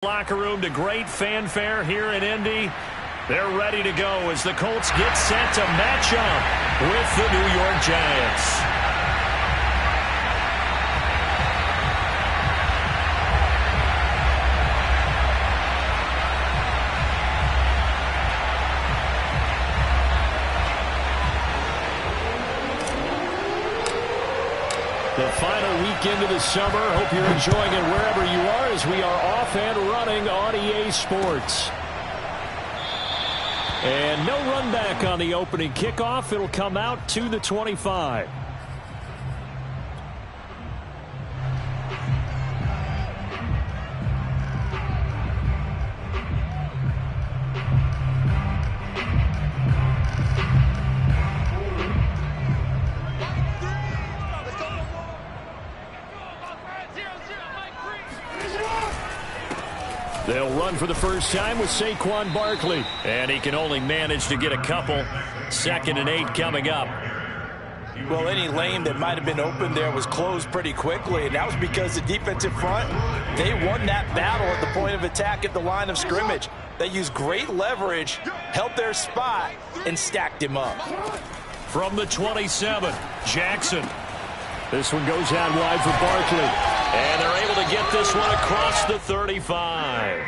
Locker room to great fanfare here in Indy. They're ready to go as the Colts get set to match up with the New York Giants. The final weekend of the summer. Hope you're enjoying it wherever you are as we are off and running on EA Sports. And no run back on the opening kickoff. It'll come out to the 25. They'll run for the first time with Saquon Barkley. And he can only manage to get a couple. 2nd and 8 coming up. Well, any lane that might have been open there was closed pretty quickly, and that was because the defensive front, they won that battle at the point of attack at the line of scrimmage. They used great leverage, held their spot, and stacked him up. From the 27, Jackson. This one goes out wide for Barkley. And they're able to get this one across the 35.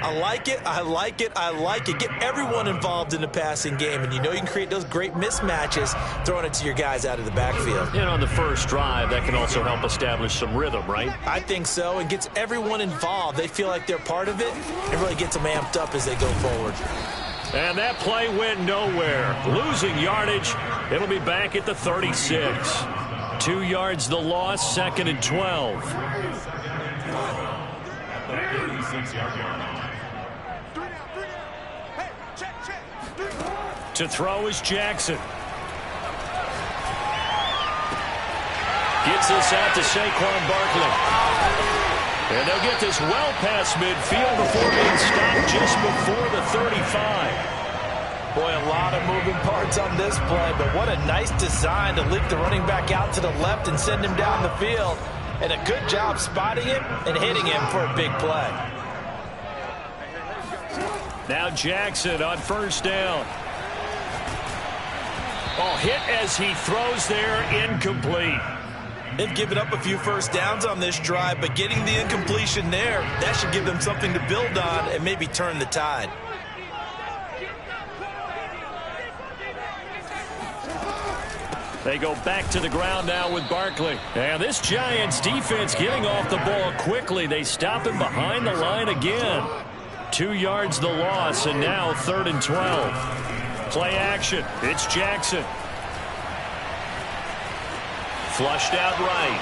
I like it, I like it, I like it. Get everyone involved in the passing game, and you know you can create those great mismatches throwing it to your guys out of the backfield. And on the first drive, that can also help establish some rhythm, right? I think so. It gets everyone involved. They feel like they're part of it. It really gets them amped up as they go forward. And that play went nowhere. Losing yardage. It'll be back at the 36. 2 yards the loss, 2nd and 12. To throw is Jackson. Gets this out to Saquon Barkley. And they'll get this well past midfield before being stopped just before the 35. Boy, a lot of moving parts on this play, but what a nice design to leak the running back out to the left and send him down the field. And a good job spotting him and hitting him for a big play. Now Jackson on first down. Oh, hit as he throws there, incomplete. They've given up a few first downs on this drive, but getting the incompletion there, that should give them something to build on and maybe turn the tide. They go back to the ground now with Barkley. And this Giants defense getting off the ball quickly. They stop him behind the line again. 2 yards the loss, and now 3rd and 12. Play action. It's Jackson. Flushed out right.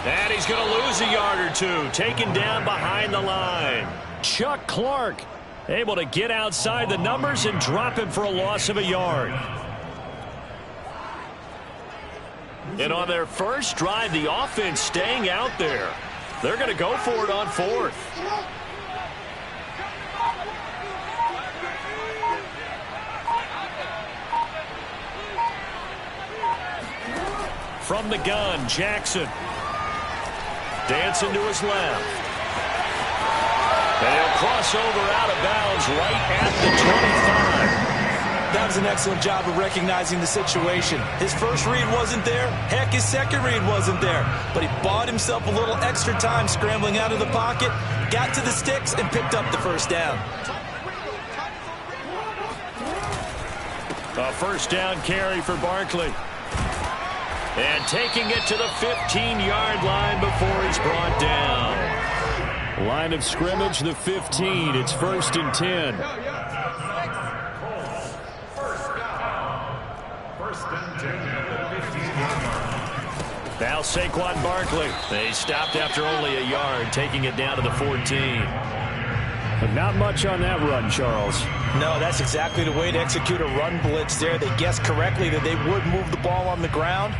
And he's going to lose a yard or two. Taken down behind the line. Chuck Clark able to get outside the numbers and drop him for a loss of a yard. And on their first drive, the offense staying out there. They're going to go for it on 4th. From the gun, Jackson. Dancing to his left. And he'll cross over out of bounds right at the 25. That was an excellent job of recognizing the situation. His first read wasn't there. Heck, his second read wasn't there. But he bought himself a little extra time scrambling out of the pocket, got to the sticks, and picked up the first down. A first down carry for Barkley. And taking it to the 15-yard line before he's brought down. Line of scrimmage, the 15. It's 1st and 10. Now Saquon Barkley. They stopped after only a yard, taking it down to the 14. But not much on that run, Charles. No, that's exactly the way to execute a run blitz there. They guessed correctly that they would move the ball on the ground,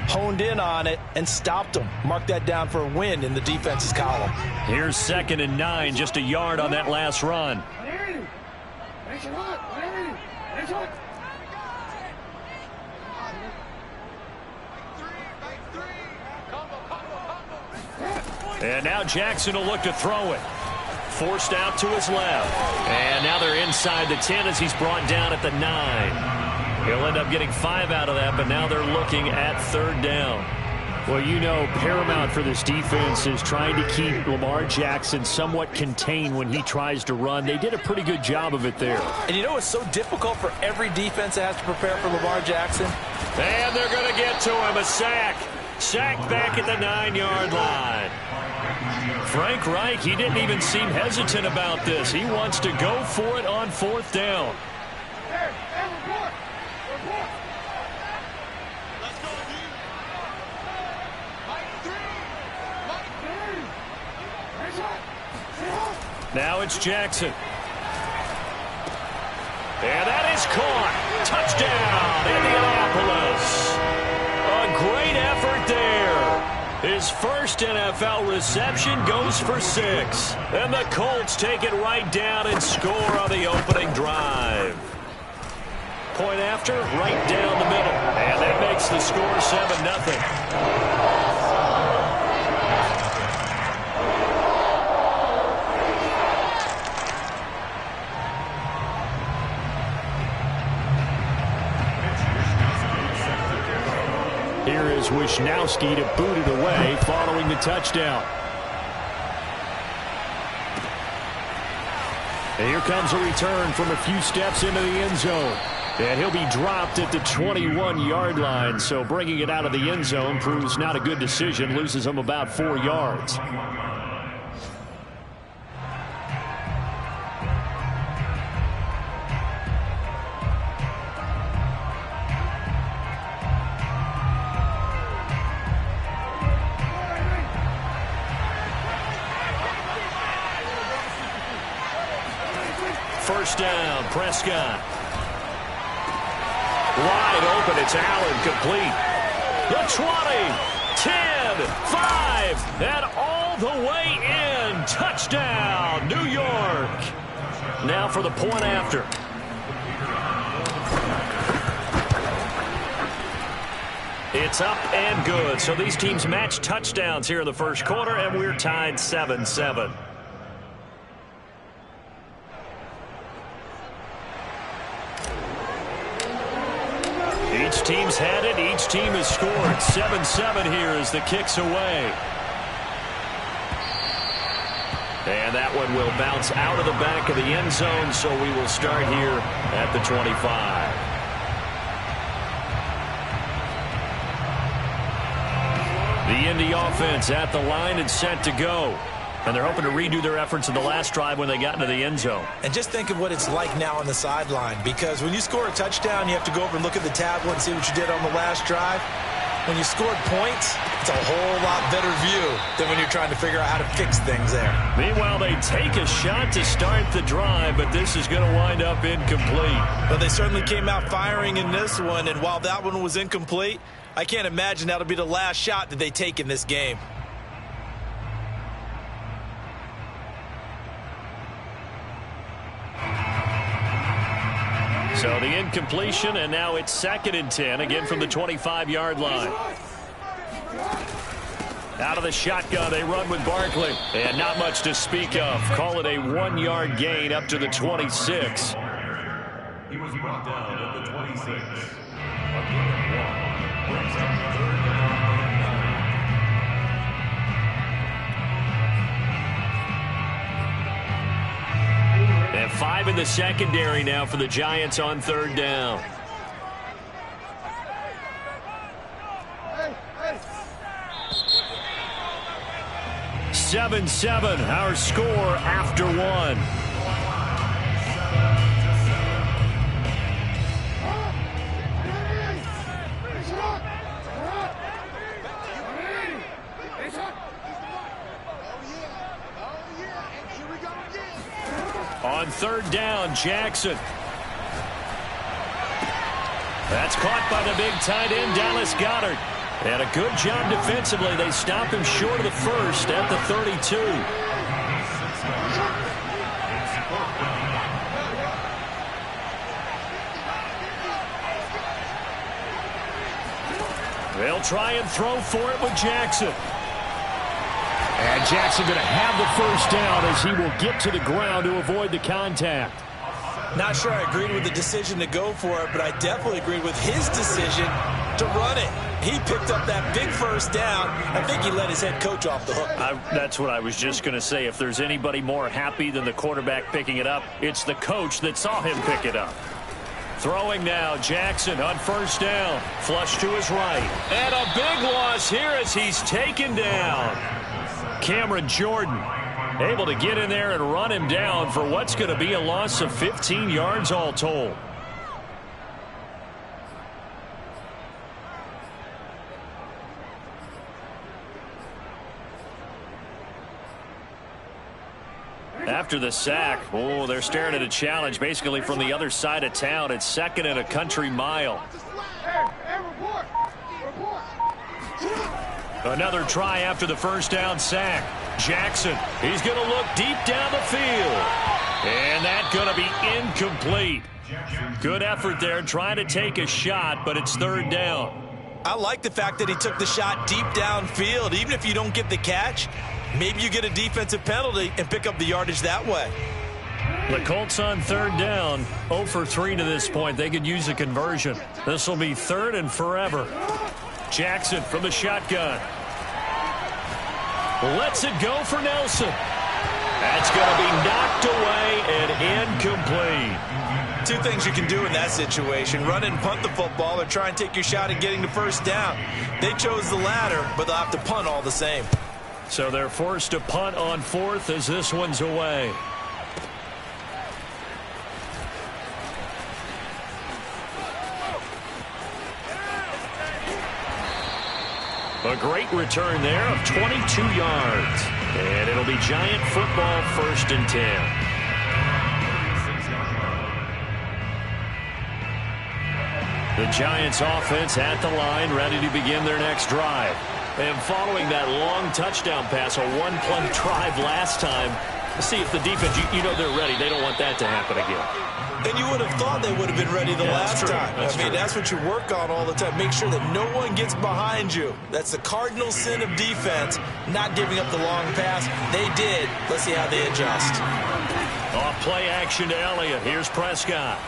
honed in on it, and stopped them. Mark that down for a win in the defense's column. Here's 2nd and 9, just a yard on that last run. And now Jackson will look to throw it. Forced out to his left. And now they're inside the 10 as he's brought down at the 9. He'll end up getting 5 out of that, but now they're looking at 3rd down. Well, you know, paramount for this defense is trying to keep Lamar Jackson somewhat contained when he tries to run. They did a pretty good job of it there. And you know it's so difficult for every defense that has to prepare for Lamar Jackson? And they're going to get to him. A sack. Sack back at the 9-yard line. Frank Reich, he didn't even seem hesitant about this. He wants to go for it on 4th down. Now it's Jackson. And that is caught. Touchdown, Indianapolis. A great effort there. His first NFL reception goes for 6. And the Colts take it right down and score on the opening drive. Point after, right down the middle. And that makes the score 7-0. Here is Wisnowski to boot it away following the touchdown. And here comes a return from a few steps into the end zone. And he'll be dropped at the 21-yard line. So bringing it out of the end zone proves not a good decision. Loses him about 4 yards. First down, Prescott. Wide open, it's Allen, complete. The 20, 10, 5, and all the way in. Touchdown, New York. Now for the point after. It's up and good. So these teams match touchdowns here in the first quarter, and we're tied 7-7. Each team's had it. Each team has scored. 7-7 here as the kick's away. And that one will bounce out of the back of the end zone, so we will start here at the 25. The Indy offense at the line and set to go. And they're hoping to redo their efforts in the last drive when they got into the end zone. And just think of what it's like now on the sideline, because when you score a touchdown, you have to go over and look at the tablet and see what you did on the last drive. When you scored points, it's a whole lot better view than when you're trying to figure out how to fix things there. Meanwhile, they take a shot to start the drive, but this is going to wind up incomplete. But they certainly came out firing in this one, and while that one was incomplete, I can't imagine that'll be the last shot that they take in this game. So the incompletion, and now it's 2nd and 10, again from the 25-yard line. Out of the shotgun, they run with Barkley. And not much to speak of. Call it a 1-yard gain up to the 26. He was brought down at the 26. And 5 in the secondary now for the Giants on 3rd down. Seven, our score after 1. On 3rd down, Jackson. That's caught by the big tight end, Dallas Goedert. And a good job defensively. They stop him short of the first at the 32. They'll try and throw for it with Jackson. And Jackson going to have the first down as he will get to the ground to avoid the contact. Not sure I agreed with the decision to go for it, but I definitely agreed with his decision to run it. He picked up that big first down. I think he let his head coach off the hook. That's what I was just going to say. If there's anybody more happy than the quarterback picking it up, it's the coach that saw him pick it up. Throwing now, Jackson on first down. Flush to his right. And a big loss here as he's taken down. Cameron Jordan able to get in there and run him down for what's going to be a loss of 15 yards all told. After the sack, they're staring at a challenge basically from the other side of town. It's second and a country mile. Another try after the first down sack. Jackson, he's going to look deep down the field. And that's going to be incomplete. Good effort there trying to take a shot, but it's third down. I like the fact that he took the shot deep downfield. Even if you don't get the catch, maybe you get a defensive penalty and pick up the yardage that way. The Colts on third down, 0 for 3 to this point. They could use a conversion. This will be third and forever. Jackson from the shotgun. Lets it go for Nelson. That's going to be knocked away and incomplete. Two things you can do in that situation. Run and punt the football or try and take your shot at getting the first down. They chose the latter, but they'll have to punt all the same. So they're forced to punt on fourth as this one's away. A great return there of 22 yards. And it'll be Giant football, 1st and 10. The Giants offense at the line, ready to begin their next drive. And following that long touchdown pass, a one-play drive last time, see if the defense, you know they're ready. They don't want that to happen again. And you would have thought they would have been ready the last time. That's what you work on all the time. Make sure that no one gets behind you. That's the cardinal sin of defense, not giving up the long pass. They did. Let's see how they adjust. Off play action to Elliott. Here's Prescott.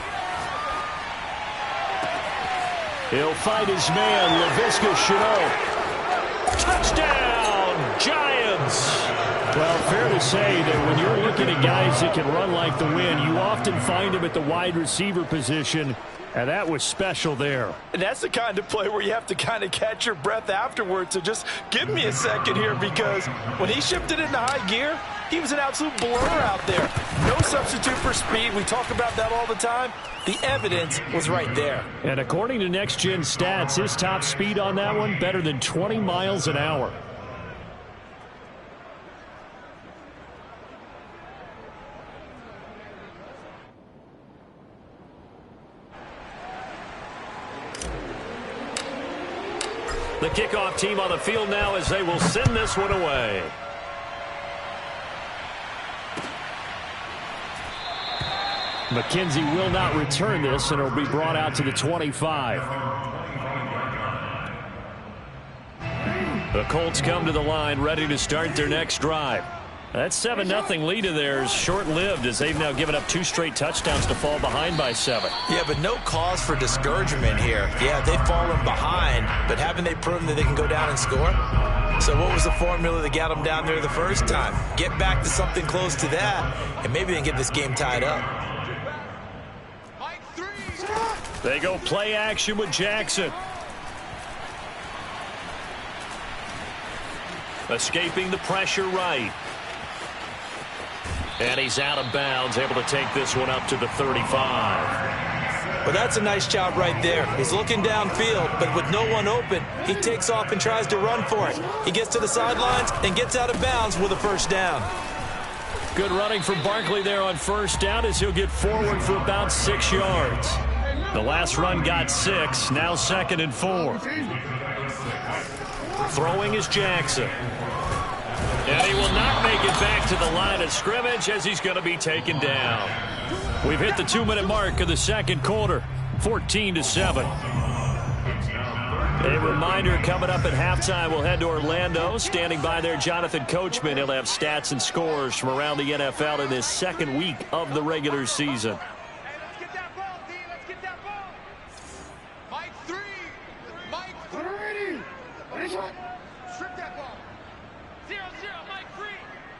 He'll fight his man, Laviska Shenault. Touchdown, Giants! Well, fair to say that when you're looking at guys that can run like the wind, you often find them at the wide receiver position, and that was special there. And that's the kind of play where you have to kind of catch your breath afterwards. So just give me a second here, because when he shifted into high gear, he was an absolute blur out there. No substitute for speed. We talk about that all the time. The evidence was right there. And according to Next Gen Stats, his top speed on that one, better than 20 miles an hour. The kickoff team on the field now as they will send this one away. McKenzie will not return this, and it'll be brought out to the 25. The Colts come to the line, ready to start their next drive. That 7-0 lead of theirs short-lived as they've now given up 2 straight touchdowns to fall behind by 7. Yeah, but no cause for discouragement here. Yeah, they've fallen behind, but haven't they proven that they can go down and score? So what was the formula that got them down there the first time? Get back to something close to that, and maybe they can get this game tied up. They go play action with Jackson. Escaping the pressure right. And he's out of bounds, able to take this one up to the 35. Well, that's a nice job right there. He's looking downfield, but with no one open, he takes off and tries to run for it. He gets to the sidelines and gets out of bounds with a first down. Good running from Barkley there on first down as he'll get forward for about 6 yards. The last run got 6, now 2nd and 4. Throwing is Jackson. And he will not make it back to the line of scrimmage as he's going to be taken down. We've hit the 2-minute mark of the second quarter, 14-7. A reminder, coming up at halftime, we'll head to Orlando. Standing by there, Jonathan Coachman. He'll have stats and scores from around the NFL in this second week of the regular season. Let's get that ball, D. Let's get that ball. Mike 3. Mike 3. Strip that ball. 0-0, Mike 3.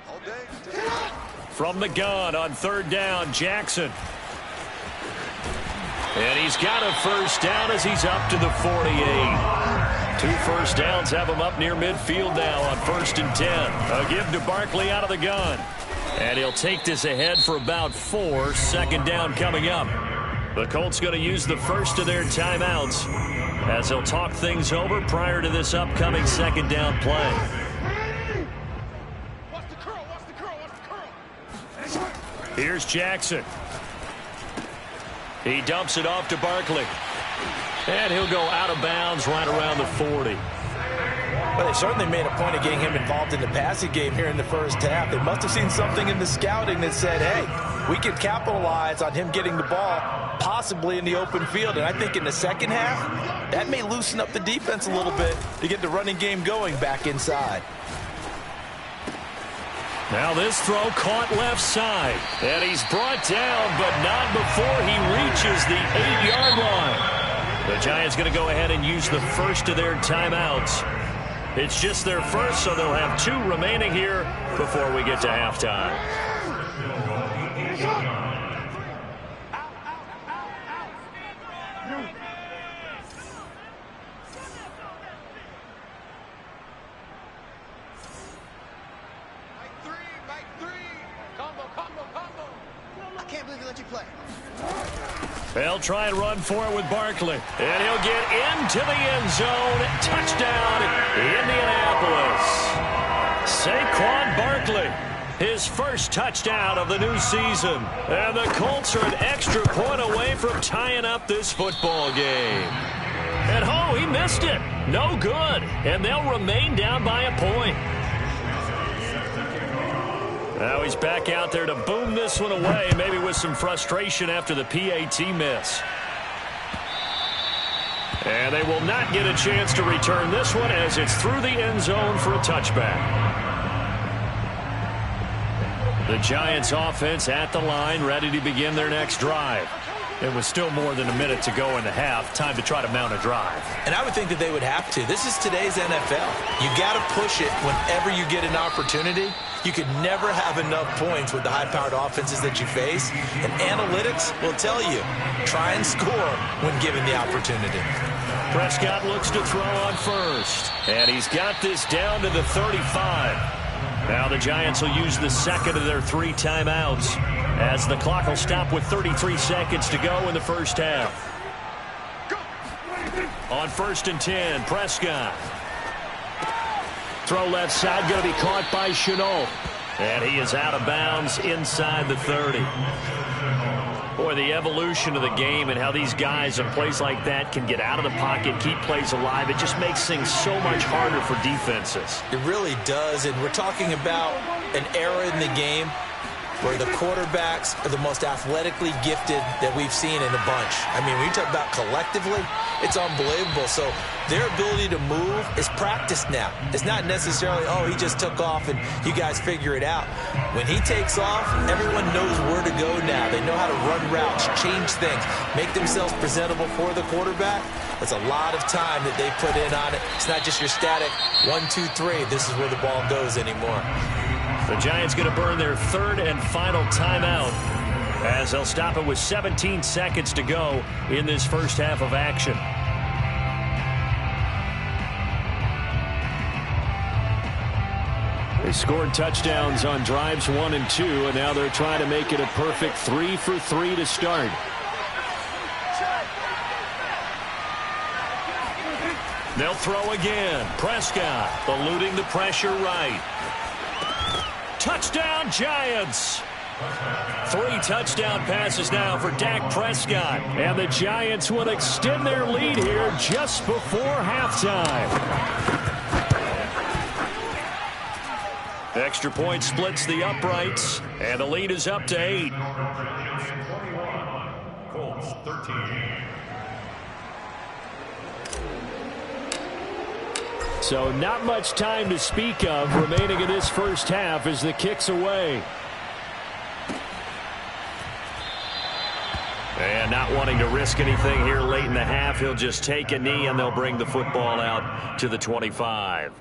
All day. From the gun on third down, Jackson. And he's got a first down as he's up to the 48. 2 first downs have him up near midfield now on 1st and 10. A give to Barkley out of the gun. And he'll take this ahead for about 4. Second down coming up. The Colts going to use the first of their timeouts as they'll talk things over prior to this upcoming second down play. Watch the curl, watch the curl, watch the curl. Here's Jackson. He dumps it off to Barkley. And he'll go out of bounds right around the 40. Well, they certainly made a point of getting him involved in the passing game here in the first half. They must have seen something in the scouting that said, hey, we could capitalize on him getting the ball possibly in the open field. And I think in the second half, that may loosen up the defense a little bit to get the running game going back inside. Now this throw caught left side. And he's brought down, but not before he reaches the 8-yard line. The Giants going to go ahead and use the first of their timeouts. It's just their first, so they'll have 2 remaining here before we get to halftime. They'll try and run for it with Barkley. And he'll get into the end zone. Touchdown, Indianapolis. Saquon Barkley, his first touchdown of the new season. And the Colts are an extra point away from tying up this football game. And oh, he missed it. No good. And they'll remain down by a point. Now he's back out there to boom this one away, maybe with some frustration after the PAT miss. And they will not get a chance to return this one as it's through the end zone for a touchback. The Giants offense at the line, ready to begin their next drive. It was still more than a minute to go in the half. Time to try to mount a drive. And I would think that they would have to. This is today's NFL. You got to push it whenever you get an opportunity. You could never have enough points with the high-powered offenses that you face. And analytics will tell you, try and score when given the opportunity. Prescott looks to throw on first. And he's got this down to the 35. Now the Giants will use the second of their 3 timeouts as the clock will stop with 33 seconds to go in the first half. On 1st and 10, Prescott. Throw left side, going to be caught by Shenault. And he is out of bounds inside the 30. Boy, the evolution of the game and how these guys in plays like that can get out of the pocket, keep plays alive, it just makes things so much harder for defenses. It really does, and we're talking about an era in the game where the quarterbacks are the most athletically gifted that we've seen in a bunch. I mean, when you talk about collectively, it's unbelievable. So their ability to move is practiced now. It's not necessarily, oh, he just took off and you guys figure it out. When he takes off, everyone knows where to go now. They know how to run routes, change things, make themselves presentable for the quarterback. That's a lot of time that they put in on it. It's not just your static 1, 2, 3. This is where the ball goes anymore. The Giants going to burn their 3rd and final timeout as they'll stop it with 17 seconds to go in this first half of action. They scored touchdowns on drives 1 and 2, and now they're trying to make it a perfect 3 for 3 to start. They'll throw again. Prescott eluding the pressure right. Touchdown, Giants. 3 touchdown passes now for Dak Prescott. And the Giants will extend their lead here just before halftime. Extra point splits the uprights, and the lead is up to 8. Colts 13. So not much time to speak of remaining in this first half as the kick's away. And not wanting to risk anything here late in the half, he'll just take a knee and they'll bring the football out to the 25.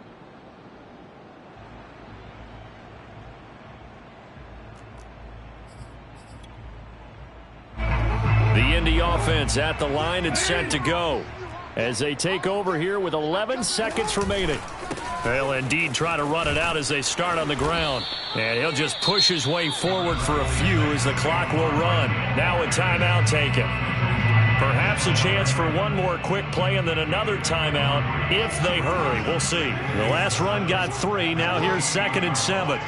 The Indy offense at the line and set to go as they take over here with 11 seconds remaining. They'll indeed try to run it out as they start on the ground. And he'll just push his way forward for a few as the clock will run. Now a timeout taken. Perhaps a chance for one more quick play and then another timeout if they hurry. We'll see. The last run got 3. Now here's 2nd and 7.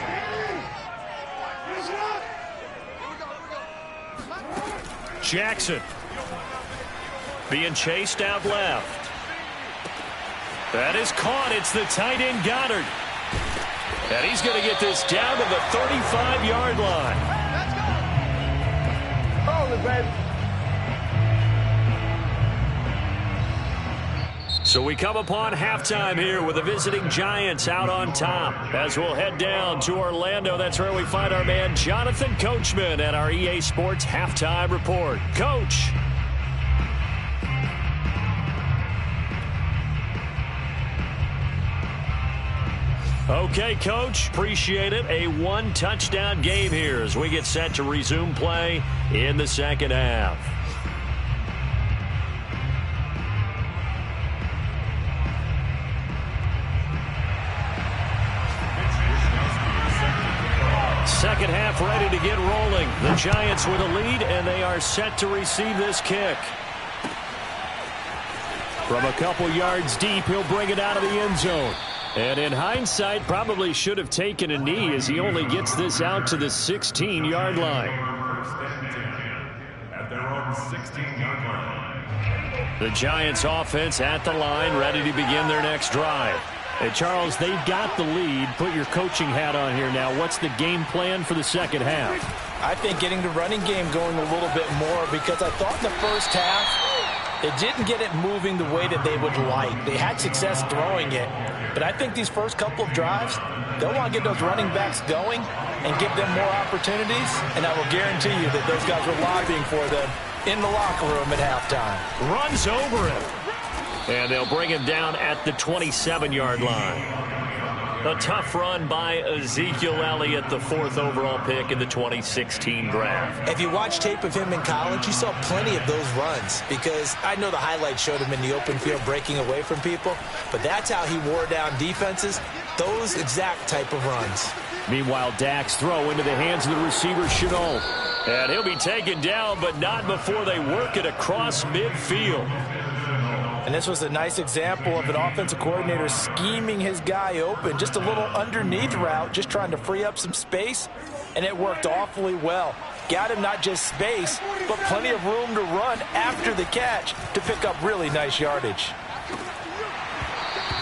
Jackson being chased out left. That is caught. It's the tight end Goddard. And he's going to get this down to the 35-yard line. Hold it, baby. So we come upon halftime here with the visiting Giants out on top. As we'll head down to Orlando, that's where we find our man Jonathan Coachman at our EA Sports Halftime Report. Coach. Okay, Coach, appreciate it. A one-touchdown game here as we get set to resume play in the second half. Second half ready to get rolling. The Giants with a lead, and they are set to receive this kick. From a couple yards deep, he'll bring it out of the end zone. And in hindsight, probably should have taken a knee as he only gets this out to the 16-yard line. At their own 16-yard line. The Giants offense at the line, ready to begin their next drive. Hey, Charles, they've got the lead. Put your coaching hat on here now. What's the game plan for the second half? I think getting the running game going a little bit more because I thought in the first half it didn't get it moving the way that they would like. They had success throwing it. But I think these first couple of drives, they'll want to get those running backs going and give them more opportunities. And I will guarantee you that those guys were lobbying for them in the locker room at halftime. Runs over him. And they'll bring him down at the 27-yard line. A tough run by Ezekiel Elliott, the 4th overall pick in the 2016 draft. If you watch tape of him in college, you saw plenty of those runs because I know the highlights showed him in the open field breaking away from people, but that's how he wore down defenses, those exact type of runs. Meanwhile, Dak's throw into the hands of the receiver, Chenault. And he'll be taken down, but not before they work it across midfield. And this was a nice example of an offensive coordinator scheming his guy open. Just a little underneath route, just trying to free up some space, and it worked awfully well. Got him not just space, but plenty of room to run after the catch to pick up really nice yardage.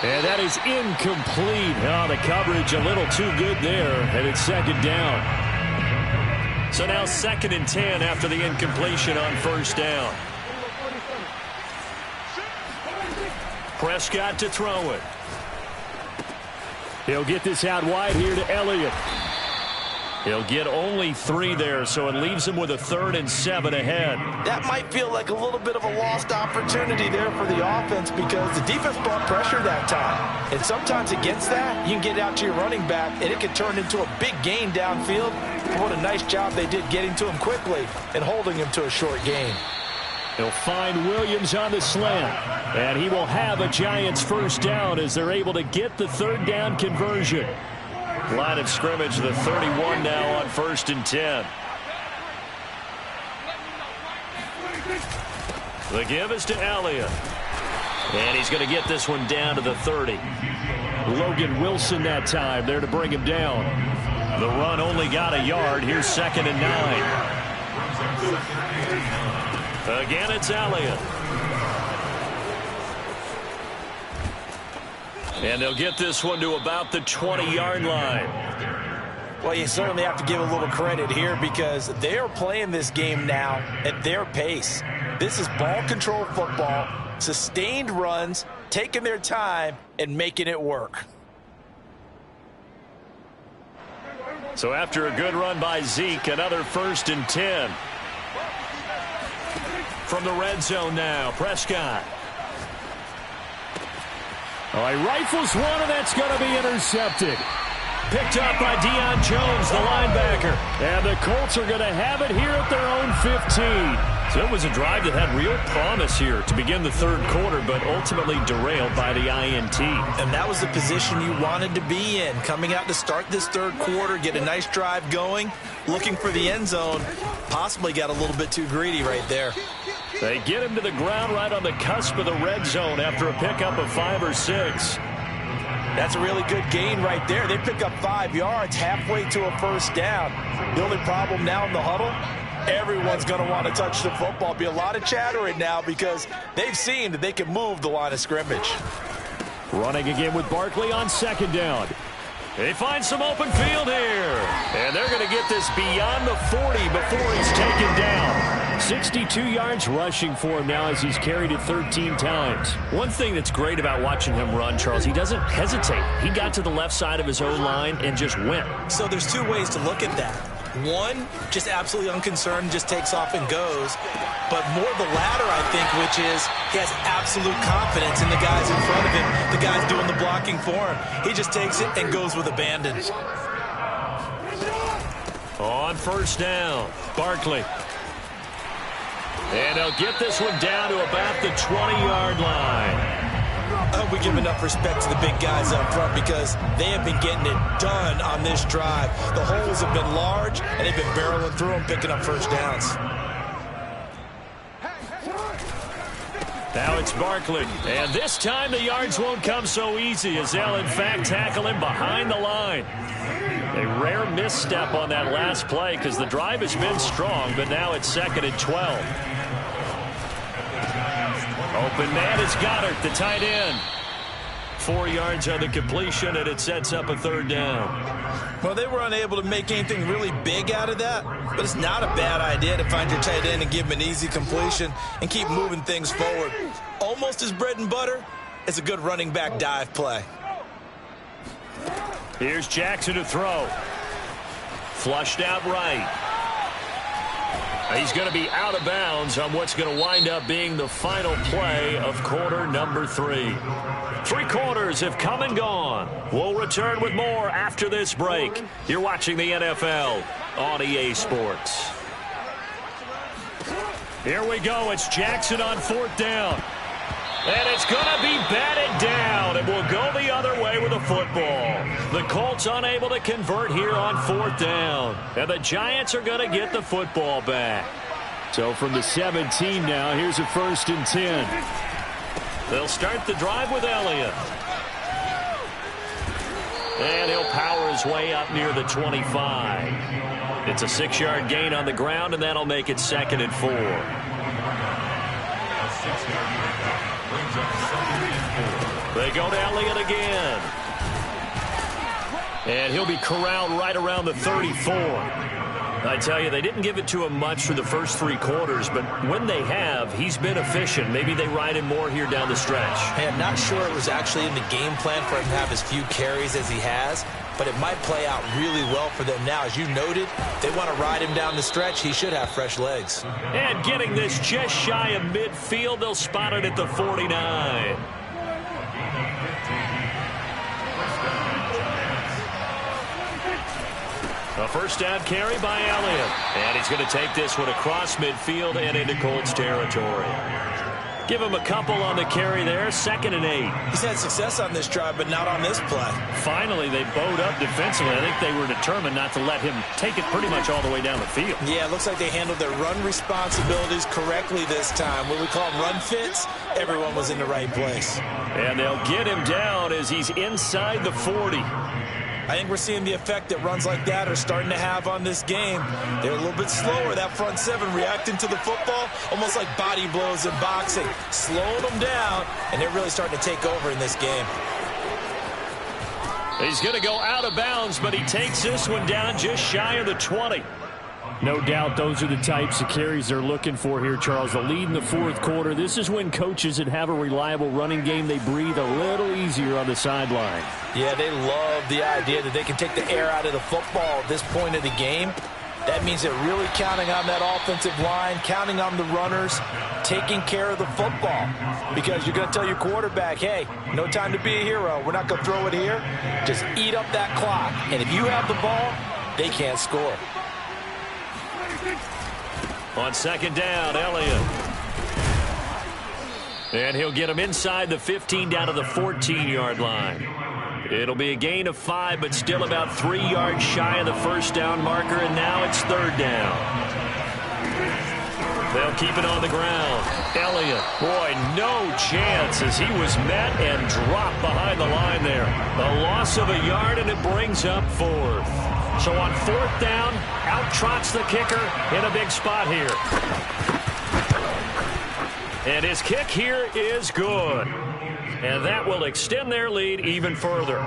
And that is incomplete. Oh, the coverage a little too good there, and it's second down. So now 2nd and 10 after the incompletion on first down. Prescott to throw it. He'll get this out wide here to Elliott. He'll get only 3 there, so it leaves him with a 3rd and 7 ahead. That might feel like a little bit of a lost opportunity there for the offense because the defense brought pressure that time. And sometimes against that, you can get out to your running back, and it could turn into a big gain downfield. What a nice job they did getting to him quickly and holding him to a short gain. He'll find Williams on the slant, and he will have a Giants first down as they're able to get the 3rd down conversion. Line of scrimmage, the 31 now on 1st and 10. The give is to Elliott. And he's going to get this one down to the 30. Logan Wilson that time there to bring him down. The run only got a yard. Here's 2nd and 9. Again, it's Elliott. And they'll get this one to about the 20-yard line. Well, you certainly have to give a little credit here because they are playing this game now at their pace. This is ball control football, sustained runs, taking their time and making it work. So after a good run by Zeke, another 1st and 10. From the red zone now, Prescott. Oh, he rifles one, and that's going to be intercepted. Picked up by Deion Jones, the linebacker. And the Colts are going to have it here at their own 15. So it was a drive that had real promise here to begin the 3rd quarter, but ultimately derailed by the INT. And that was the position you wanted to be in. Coming out to start this 3rd quarter, get a nice drive going, looking for the end zone. Possibly got a little bit too greedy right there. They get him to the ground right on the cusp of the red zone after a pickup of 5 or 6. That's a really good gain right there. They pick up 5 yards halfway to a 1st down. The only problem now in the huddle, everyone's going to want to touch the football. Be a lot of chattering now because they've seen that they can move the line of scrimmage. Running again with Barkley on 2nd down. They find some open field here. And they're going to get this beyond the 40 before he's taken down. 62 yards rushing for him now as he's carried it 13 times. One thing that's great about watching him run, Charles, he doesn't hesitate. He got to the left side of his own line and just went. So there's 2 ways to look at that. One, just absolutely unconcerned, just takes off and goes. But more the latter, I think, which is he has absolute confidence in the guys in front of him, the guys doing the blocking for him. He just takes it and goes with abandon. On 1st down, Barkley. And they'll get this one down to about the 20-yard line. I hope we give enough respect to the big guys up front because they have been getting it done on this drive. The holes have been large, and they've been barreling through them, picking up 1st downs. Now it's Barkley. And this time the yards won't come so easy as they'll, in fact, tackle him behind the line. A rare misstep on that last play because the drive has been strong, but now it's 2nd and 12. Open man is Goddard, the tight end. 4 yards on the completion, and it sets up a 3rd down. Well, they were unable to make anything really big out of that, but it's not a bad idea to find your tight end and give him an easy completion and keep moving things forward. Almost as bread and butter as a good running back dive play. Here's Jackson to throw. Flushed out right. He's going to be out of bounds on what's going to wind up being the final play of quarter number 3. 3 quarters have come and gone. We'll return with more after this break. You're watching the NFL on EA Sports. Here we go. It's Jackson on 4th down. And it's going to be batted down, and we'll go the other way with the football. The Colts unable to convert here on 4th down. And the Giants are going to get the football back. So from the 17 now, here's a 1st and 10. They'll start the drive with Elliott. And he'll power his way up near the 25. It's a 6-yard gain on the ground, and that'll make it 2nd and 4. They go to Elliott again. And he'll be corralled right around the 34. I tell you, they didn't give it to him much for the first 3 quarters, but when they have, he's been efficient. Maybe they ride him more here down the stretch. Hey, I'm not sure it was actually in the game plan for him to have as few carries as he has, but it might play out really well for them now. As you noted, they want to ride him down the stretch. He should have fresh legs. And getting this just shy of midfield, they'll spot it at the 49. A 1st down carry by Elliott. And he's going to take this one across midfield and into Colts territory. Give him a couple on the carry there. 2nd and 8. He's had success on this drive, but not on this play. Finally, they bowed up defensively. I think they were determined not to let him take it pretty much all the way down the field. Yeah, it looks like they handled their run responsibilities correctly this time. What we call them run fits, everyone was in the right place. And they'll get him down as he's inside the 40. I think we're seeing the effect that runs like that are starting to have on this game. They're a little bit slower, that front 7 reacting to the football, almost like body blows in boxing, slowing them down, and they're really starting to take over in this game. He's going to go out of bounds, but he takes this one down just shy of the 20. No doubt those are the types of carries they're looking for here, Charles. The lead in the fourth quarter. This is when coaches that have a reliable running game, they breathe a little easier on the sideline. Yeah, they love the idea that they can take the air out of the football at this point of the game. That means they're really counting on that offensive line, counting on the runners, taking care of the football. Because you're going to tell your quarterback, hey, no time to be a hero. We're not going to throw it here. Just eat up that clock. And if you have the ball, they can't score. On second down, Elliott. And he'll get him inside the 15 down to the 14-yard line. It'll be a gain of 5, but still about 3 yards shy of the first down marker, and now it's third down. They'll keep it on the ground. Elliott, boy, no chance as he was met and dropped behind the line there. A loss of a yard, and it brings up fourth. So on fourth down, out trots the kicker in a big spot here. And his kick here is good. And that will extend their lead even further.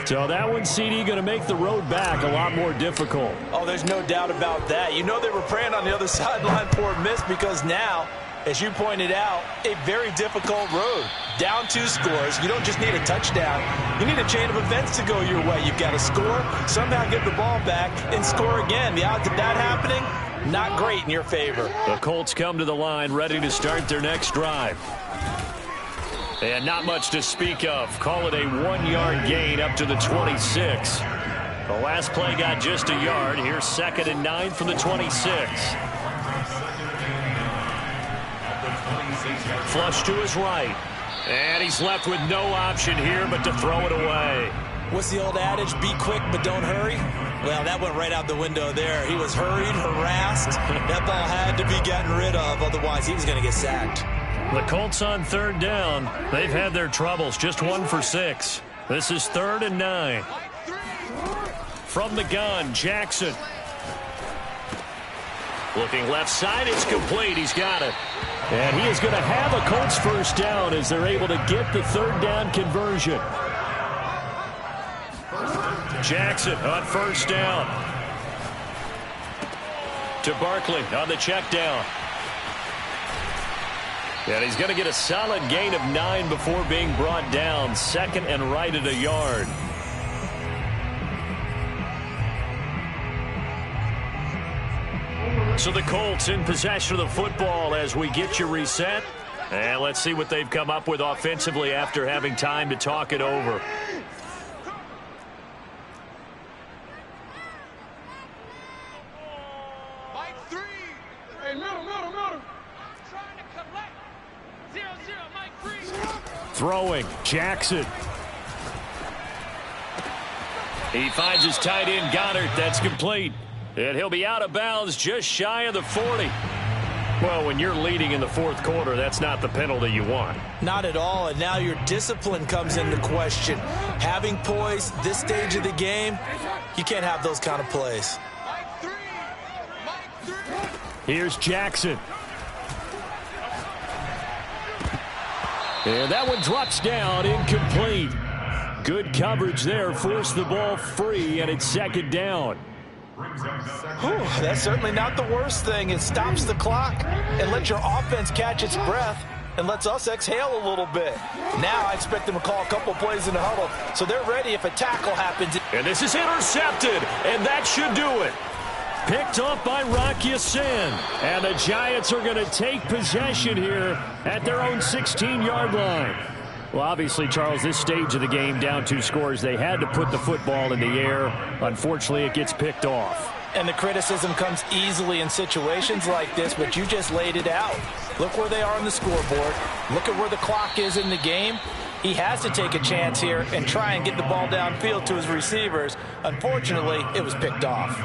So that one, CD, going to make the road back a lot more difficult. Oh, there's no doubt about that. You know they were praying on the other sideline for a miss because now, as you pointed out, a very difficult road. Down 2 scores. You don't just need a touchdown. You need a chain of events to go your way. You've got to score, somehow get the ball back, and score again. The odds of that happening, not great in your favor. The Colts come to the line ready to start their next drive. And not much to speak of. Call it a 1-yard gain up to the 26. The last play got just a yard. Here's 2nd and 9 from the 26. Flush to his right. And he's left with no option here but to throw it away. What's the old adage? Be quick, but don't hurry? Well, that went right out the window there. He was hurried, harassed. That ball had to be gotten rid of, otherwise he was going to get sacked. The Colts on third down. They've had their troubles. Just 1 for 6. This is 3rd and 9. From the gun, Jackson. Looking left side, it's complete. He's got it. And he is going to have a Colts first down as they're able to get the third down conversion. Jackson on first down. To Barkley on the check down. And he's going to get a solid gain of 9 before being brought down. 2nd and right at a yard. So the Colts in possession of the football as we get you reset. And let's see what they've come up with offensively after having time to talk it over. Mike 3. Hey, middle. Trying to collect. 0-0, Mike 3. Throwing, Jackson. He finds his tight end, Goddard. That's complete. And he'll be out of bounds just shy of the 40. Well, when you're leading in the fourth quarter, that's not the penalty you want. Not at all, and now your discipline comes into question. Having poise this stage of the game, you can't have those kind of plays. Mike 3. Here's Jackson. And that one drops down, incomplete. Good coverage there, forced the ball free, and it's 2nd down. Whew, that's certainly not the worst thing. It stops the clock and lets your offense catch its breath and lets us exhale a little bit. Now I expect them to call a couple plays in the huddle, so they're ready if a tackle happens. And this is intercepted, and that should do it. Picked off by Rocky Sin. And the Giants are going to take possession here at their own 16-yard line. Well, obviously, Charles, this stage of the game, down 2 scores, they had to put the football in the air. Unfortunately, it gets picked off. And the criticism comes easily in situations like this, but you just laid it out. Look where they are on the scoreboard. Look at where the clock is in the game. He has to take a chance here and try and get the ball downfield to his receivers. Unfortunately, it was picked off.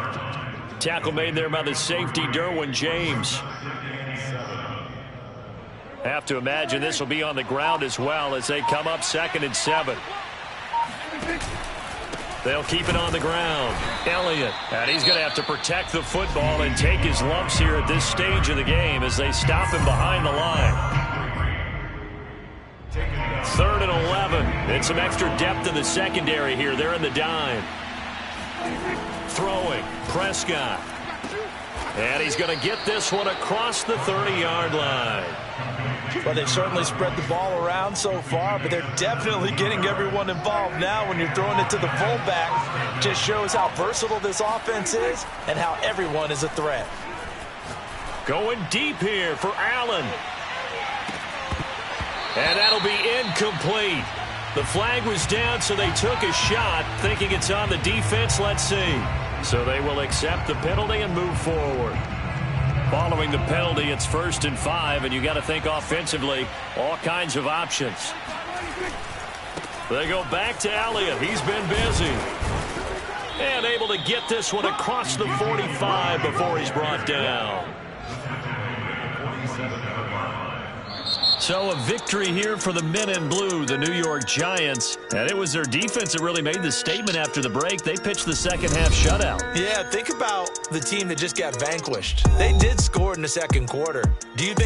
Tackle made there by the safety, Derwin James. Have to imagine this will be on the ground as well as they come up 2nd and 7. They'll keep it on the ground. Elliott, and he's going to have to protect the football and take his lumps here at this stage of the game as they stop him behind the line. 3rd and 11. And some extra depth in the secondary here. They're in the dime. Throwing, Prescott. And he's going to get this one across the 30-yard line. Well, they've certainly spread the ball around so far, but they're definitely getting everyone involved now when you're throwing it to the fullback. Just shows how versatile this offense is and how everyone is a threat. Going deep here for Allen. And that'll be incomplete. The flag was down, so they took a shot, thinking it's on the defense. Let's see. So they will accept the penalty and move forward. Following the penalty, it's 1st and 5, and you got to think offensively, all kinds of options. They go back to Elliott. He's been busy. And able to get this one across the 45 before he's brought down. So a victory here for the men in blue, the New York Giants. And it was their defense that really made the statement after the break. They pitched the second half shutout. Yeah, think about the team that just got vanquished. They did score in the second quarter. Do you think